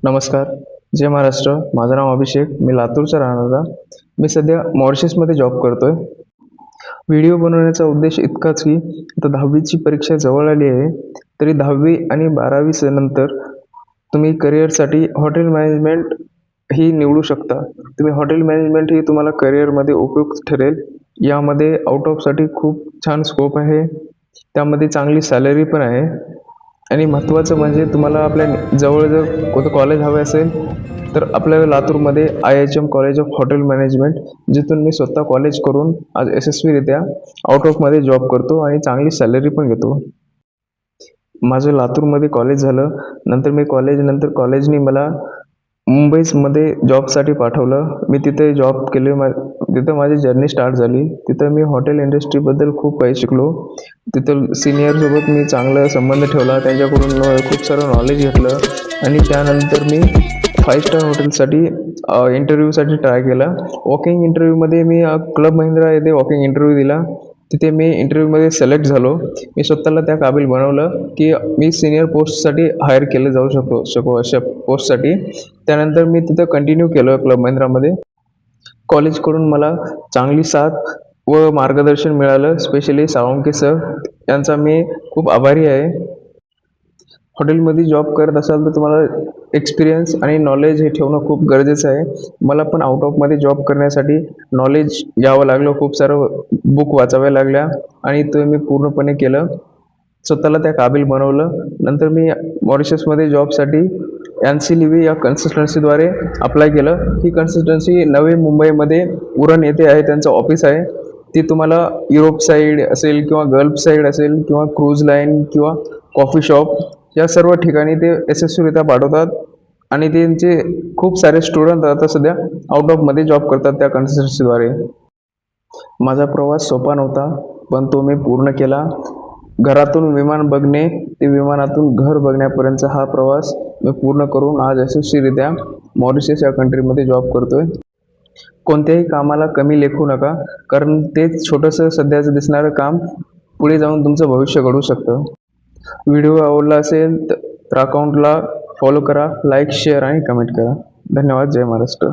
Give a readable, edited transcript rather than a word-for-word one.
नमस्कार. जय महाराष्ट्र. माझं नाव अभिषेक. मी लातूरचा राहणारा. मी सध्या मॉरिशसमध्ये जॉब करतोय. व्हिडिओ बनवण्याचा उद्देश इतकाच की आता 10वीची परीक्षा जवळ आली आहे. तरी 10वी आणि 12वी नंतर तुम्ही करिअरसाठी हॉटेल मॅनेजमेंट ही निवडू शकता. तुम्ही हॉटेल मॅनेजमेंट ही तुम्हाला करिअरमध्ये उपयुक्त ठरेल. यामध्ये आउट ऑफसाठी खूप छान स्कोप आहे. त्यामध्ये चांगली सॅलरी पण आहे. आणि महत्त्वाचं म्हणजे तुम्हाला आपल्या जवळ जर कोणतं कॉलेज हवे असेल तर आपल्या लातूरमध्ये IHM college of hotel management, जिथून मी स्वतः कॉलेज करून आज यशस्वीरित्या आउट ऑफमध्ये जॉब करतो आणि चांगली सॅलरी पण घेतो. माझं लातूरमध्ये कॉलेज झालं. नंतर मी कॉलेजने मला मुंबईमध्ये जॉबसाठी पाठवलं. मी तिथे जॉब केले. तिथं माझी जर्नी स्टार्ट झाली. तिथं मी हॉटेल इंडस्ट्रीबद्दल खूप काही शिकलो. तिथं सिनियरसोबत मी चांगला संबंध ठेवला. त्यांच्याकडून खूप सारं नॉलेज घेतलं आणि त्यानंतर मी 5 स्टार हॉटेलसाठी इंटरव्ह्यूसाठी ट्राय केला. वॉकिंग इंटरव्ह्यूमध्ये मी क्लब महिंद्रा येथे वॉकिंग इंटरव्ह्यू दिला. तिथे मी इंटरव्ह्यूमध्ये सिलेक्ट झालो. मी स्वतःला त्या काबिल बनवलं की मी सिनियर पोस्टसाठी हायर केलं जाऊ शकू अशा पोस्टसाठी. त्यानंतर मी तिथं कंटिन्यू केलं क्लब महिंद्रामध्ये. कॉलेजकडून मला चांगली साथ व मार्गदर्शन मिळालं. स्पेशली साळुंके सर यांचा मी खूप आभारी आहे. हॉटेलमध्ये जॉब करत असाल तर तुम्हाला एक्सपिरियन्स आणि नॉलेज हे ठेवणं खूप गरजेचं आहे. मला पण आउट ऑफमध्ये जॉब करण्यासाठी नॉलेज घ्यावं लागलं. खूप सारं बुक वाचाव्या लागल्या आणि ते मी पूर्णपणे केलं. स्वतःला त्या काबिल बनवलं. नंतर मी मॉरिशसमध्ये जॉबसाठी NC या कन्सल्टन्सीद्वारे अप्लाय केलं. ही कन्सल्टन्सी नवी मुंबईमध्ये उरण येथे आहे. त्यांचं ऑफिस आहे. ती तुम्हाला युरोप साईड असेल किंवा गल्फ साईड असेल किंवा क्रूज लाईन किंवा कॉफी शॉप या सर्व ठिकाणी ते यशस्वीरित्या पाठवतात आणि त्यांचे खूप सारे स्टुडंट आता सध्या आउट ऑफमध्ये जॉब करतात त्या कन्सल्टन्सीद्वारे. माझा प्रवास सोपा नव्हता, पण तो मी पूर्ण केला. घरातून विमान बघणे ते विमानातून घर बघण्यापर्यंतचा हा प्रवास मी पूर्ण करून आज यशस्वीरित्या मॉरिशस या कंट्रीमध्ये जॉब करतोय. कोणत्याही कामाला कमी लेखू नका, कारण तेच छोटंसं सध्याचं दिसणारं काम पुढे जाऊन तुमचं भविष्य घडवू शकतं. व्हिडिओ आवडला असेल तर अकाउंटला फॉलो करा, लाईक, शेअर आणि कमेंट करा. धन्यवाद. जय महाराष्ट्र.